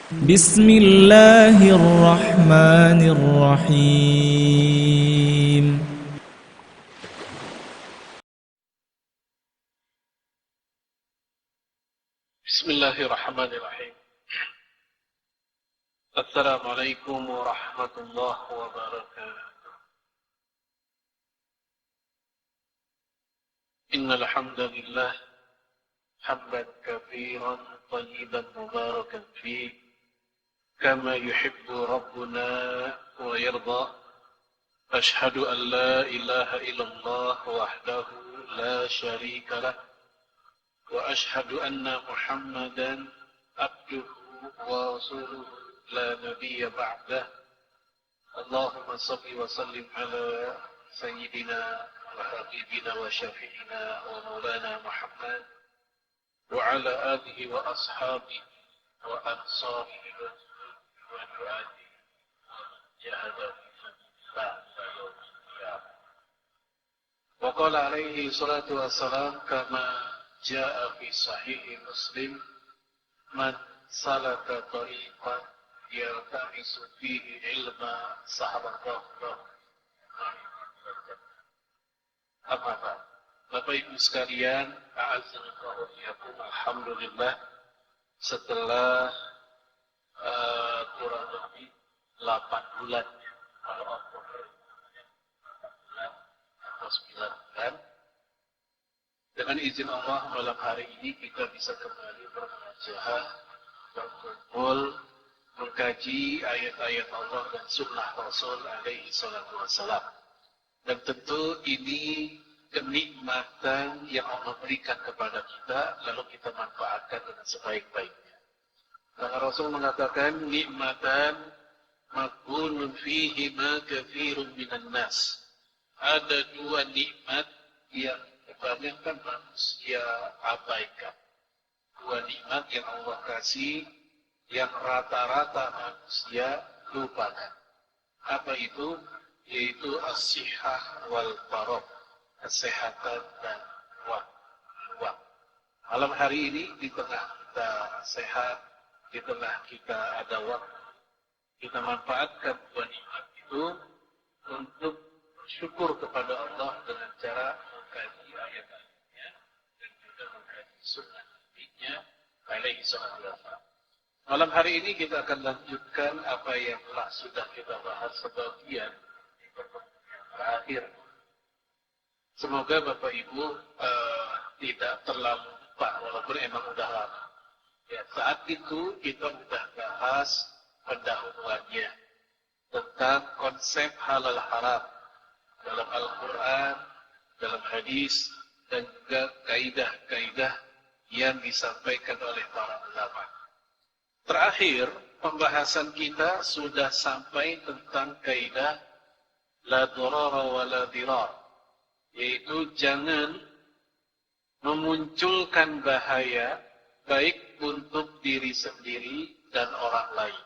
بسم الله الرحمن الرحيم بسم الله الرحمن الرحيم. السلام عليكم ورحمة الله وبركاته. إن الحمد لله حمدا كثيرا طيبا مباركا فيه كما يحب ربنا ويرضى. أشهد أن لا إله إلا الله وحده لا شريك له وأشهد أن محمدا عبده ورسوله لا نبي بعده. اللهم صل وسلم على سيدنا وحبيبنا وشفيعنا ومولانا محمد وعلى آله وأصحابه وأنصاره ودعاته جاهد في سبيل الله إلى يوم القيامة. وقال عليه الصلاة والسلام كما جاء في صحيح مسلم: من سلك طريقا يلتمس فيه علما سهل الله له. Amma ba'd. Bapak Ibu sekalian, a'azzakumullah wa iyyakum. Alhamdulillah, setelah kurang lebih 8 bulan, kalau Oktober 8 bulan atau 9 bulan, dengan izin Allah malam hari ini kita bisa kembali bermunajat, berkumpul, mengkaji ayat-ayat Allah dan sunnah Rasul alaihi salatu wassalam. Dan tentu ini kenikmatan yang Allah berikan kepada kita, lalu kita manfaatkan dengan sebaik-baiknya. Karena Rasul mengatakan, nikmatan maghbunun fihi ma katsirun minan nas. Ada 2 nikmat yang kebanyakan manusia abaikan. 2 nikmat yang Allah kasih, yang rata-rata manusia lupakan. Apa itu? Yaitu as-sihah wal faragh, kesehatan dan ruang. Malam hari ini di tengah kita sehat, di tengah kita ada waktu, kita manfaatkan 2 nikmat itu untuk bersyukur kepada Allah dengan cara mengkaji ayat-ayatnya dan juga mengkaji sunnah Nabi-Nya alaihi salatu wassalam. Malam hari ini kita akan lanjutkan apa yang telah sudah kita bahas sebagian di pertemuan yang terakhir. Semoga Bapak Ibu tidak terlalu lupa, walaupun emang udah lama. Ya, saat itu kita sudah bahas pendahuluannya tentang konsep halal haram dalam Al-Quran, dalam hadis, dan juga kaidah-kaidah yang disampaikan oleh para ulama. Terakhir, pembahasan kita sudah sampai tentang kaidah la darara wa la dirar, yaitu jangan memunculkan bahaya baik untuk diri sendiri dan orang lain.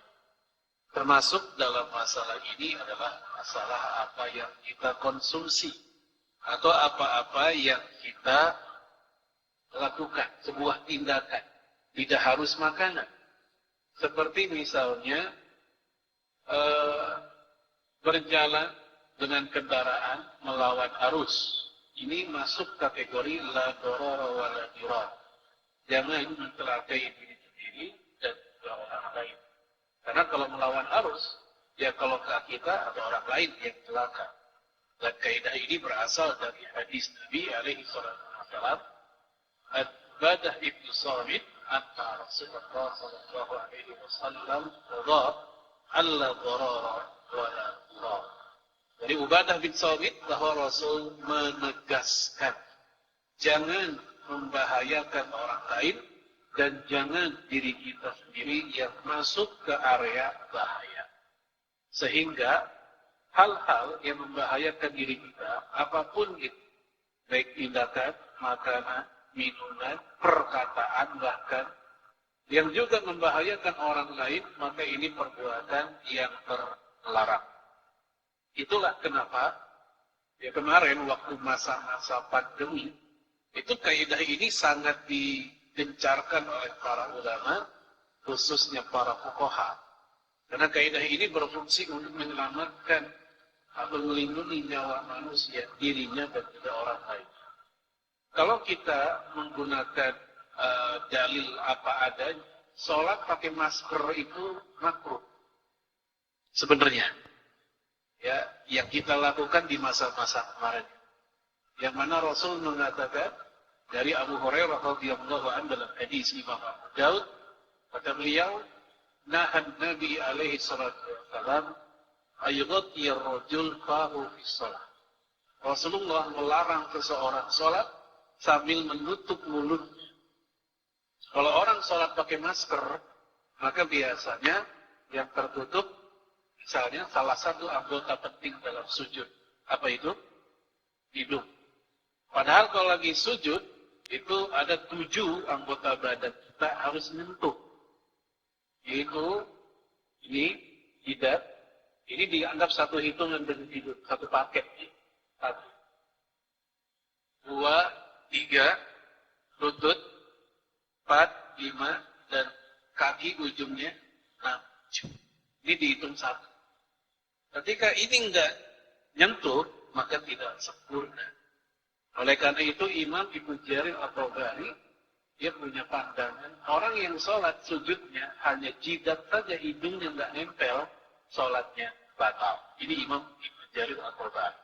Termasuk dalam masalah ini adalah masalah apa yang kita konsumsi atau apa-apa yang kita lakukan, sebuah tindakan, tidak harus makanan. Seperti misalnya berjalan dengan kendaraan melawan arus. Ini masuk kategori la darara wa la dirar. Jangan mencelakai diri sendiri dan juga orang lain. Karena kalau melawan arus, ya kalau ke kita ada orang lain yang celaka. Dan kaidah ini berasal dari hadis Nabi alaihi salatu wassalam, Ubadah ibn Samit anna Rasulullah sallallahu alaihi wasallam qala alla darara wa la dirar. Dari Ubadah bin Samit bahwa Rasul menegaskan jangan membahayakan orang lain dan jangan diri kita sendiri yang masuk ke area bahaya. Sehingga hal-hal yang membahayakan diri kita, apapun itu, baik tindakan, makanan, minuman, perkataan, bahkan yang juga membahayakan orang lain, maka ini perbuatan yang terlarang. Itulah kenapa ya kemarin waktu masa-masa pandemi itu kaidah ini sangat digencarkan oleh para ulama khususnya para fuqaha. Karena kaidah ini berfungsi untuk menyelamatkan atau melindungi nyawa manusia, dirinya dan juga orang lain. Kalau kita menggunakan dalil apa adanya, sholat pakai masker itu makruh. Sebenarnya, ya, yang kita lakukan di masa-masa kemarin, yang mana Rasul mengatakan dari Abu Hurairah radhiyallahu anhu dalam hadis Imam Abu Daud, kata beliau, nahan Nabi alaihi salatu wassalam ayyughati ar-rajul fahu fi shalah. Rasulullah melarang seseorang sholat sambil menutup mulutnya. Kalau orang sholat pakai masker, maka biasanya yang tertutup, misalnya salah satu anggota penting dalam sujud. Apa itu? Hidung. Padahal kalau lagi sujud, itu ada 7 anggota badan kita harus menyentuh. Yaitu, ini, jidat, ini dianggap satu hitungan dengan hidup, satu paket. 1, 2, 3, lutut, 4, 5, dan kaki ujungnya 6. Ini dihitung 1. Ketika ini enggak nyentuh, maka tidak sempurna. Oleh karena itu Imam Ibnu Jarir At-Tabari, dia punya pandangan, orang yang sholat sujudnya hanya jidat saja, hidungnya enggak nempel, sholatnya batal. Ini Imam Ibnu Jarir At-Tabari.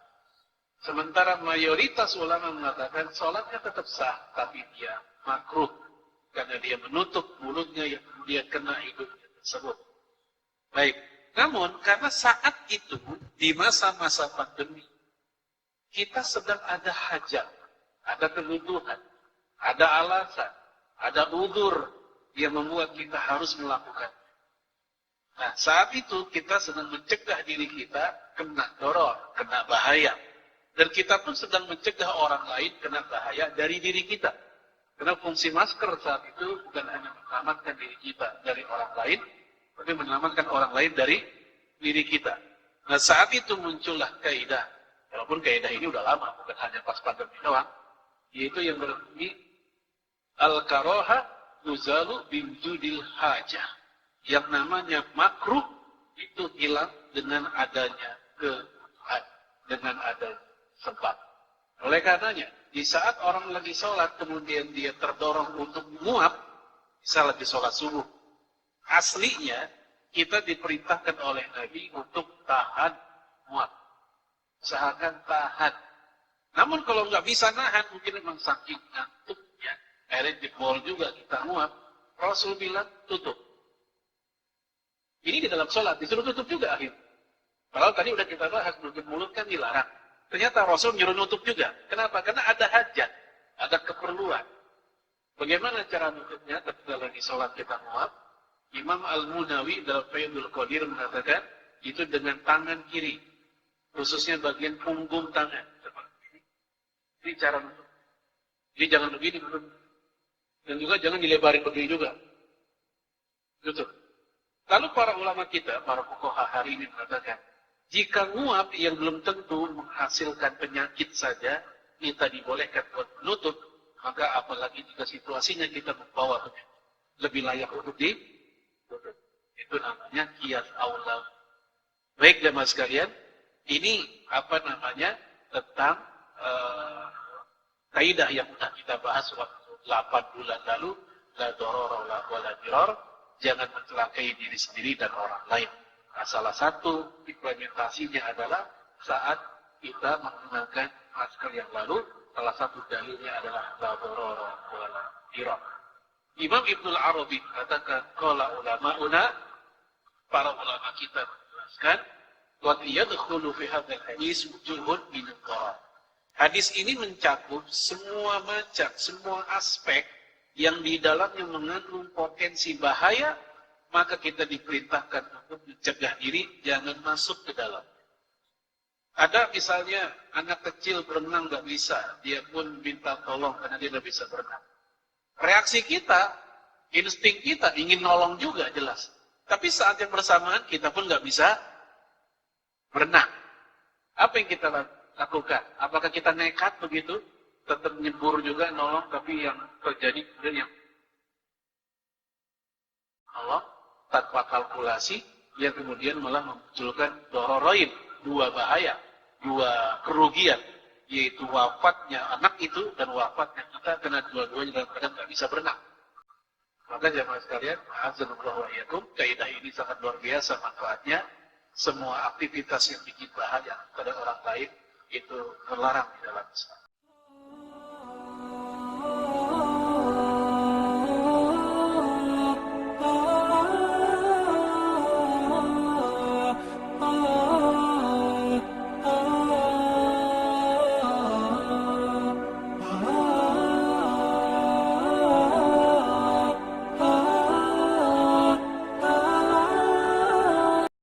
Sementara mayoritas ulama mengatakan sholatnya tetap sah, tapi dia makruh. Karena dia menutup mulutnya yang kemudian kena hidungnya tersebut. Baik, namun karena saat itu, di masa-masa pandemi, kita sedang ada hajat, ada kebutuhan, ada alasan, ada udzur yang membuat kita harus melakukan. Nah, saat itu kita sedang mencegah diri kita kena doror, kena bahaya. Dan kita pun sedang mencegah orang lain kena bahaya dari diri kita. Karena fungsi masker saat itu bukan hanya menyelamatkan diri kita dari orang lain, tapi menyelamatkan orang lain dari diri kita. Nah, saat itu muncullah kaidah. Walaupun kaidah ini udah lama, bukan hanya pas pandemi doang, yaitu yang berbunyi al-karoha nuzalu bimjudil hajah. Yang namanya makruh itu hilang dengan adanya kebutuhan, dengan adanya sebab. Oleh karenanya, di saat orang lagi sholat, kemudian dia terdorong untuk menguap, misal lagi sholat subuh, aslinya kita diperintahkan oleh Nabi untuk tahan muap. Usahakan tahan. Namun kalau nggak bisa nahan, mungkin memang saking ngantuknya, akhirnya jebol juga kita muap, Rasul bilang tutup. Ini di dalam sholat, disuruh tutup juga akhirnya. Padahal tadi udah kita bahas, menutup mulut kan dilarang. Ternyata Rasul nyuruh nutup juga. Kenapa? Karena ada hajat, ada keperluan. Bagaimana cara nutupnya ketika lagi sholat kita muap? Imam Al-Munawi dalam Faidul Qadir mengatakan, itu dengan tangan kiri. Khususnya bagian punggung tangan. Ini cara nutup. Jadi jangan begini. Dan juga jangan dilebarin begini juga. Tutup. Lalu para ulama kita, para fuqaha hari ini mengatakan, jika nguap yang belum tentu menghasilkan penyakit saja, kita dibolehkan buat menutup, maka apalagi jika situasinya kita membawa penyakit, lebih layak untuk ditutup. Itu namanya qiyas aula. Baik jemaah sekalian, ini tentang kaidah yang sudah kita bahas waktu 8 bulan lalu, la doror wa la dirar, jangan mencelakai diri sendiri dan orang lain. Nah, salah satu implementasinya adalah saat kita menggunakan masker yang lalu, salah satu dalilnya adalah la doror wa la dirar. Imam Ibnu Arabi katakan, qala ulama'una, para ulama kita menjelaskan, qad yadkhulu fi hadzal hadis wujuhun min ad-darar. Hadis ini mencakup semua macam, semua aspek yang di dalamnya mengandung potensi bahaya, maka kita diperintahkan untuk mencegah diri jangan masuk ke dalam. Ada misalnya anak kecil berenang nggak bisa, dia pun minta tolong karena dia nggak bisa berenang. Reaksi kita, insting kita ingin nolong juga jelas. Tapi saat yang bersamaan kita pun nggak bisa berenang. Apa yang kita lakukan? Apakah kita nekat begitu? Tetap nyebur juga nolong, tapi yang terjadi kemudian yang Allah tanpa kalkulasi, yang kemudian malah memunculkan dororoin, dua bahaya, dua kerugian, yaitu wafatnya anak itu dan wafatnya kita, karena dua-duanya dalam keadaan nggak bisa berenang. Maka jemaah sekalian, azanullah wa iyyakum, kaidah ini sangat luar biasa manfaatnya. Semua aktivitas yang bikin bahaya pada orang lain itu terlarang di dalam Islam.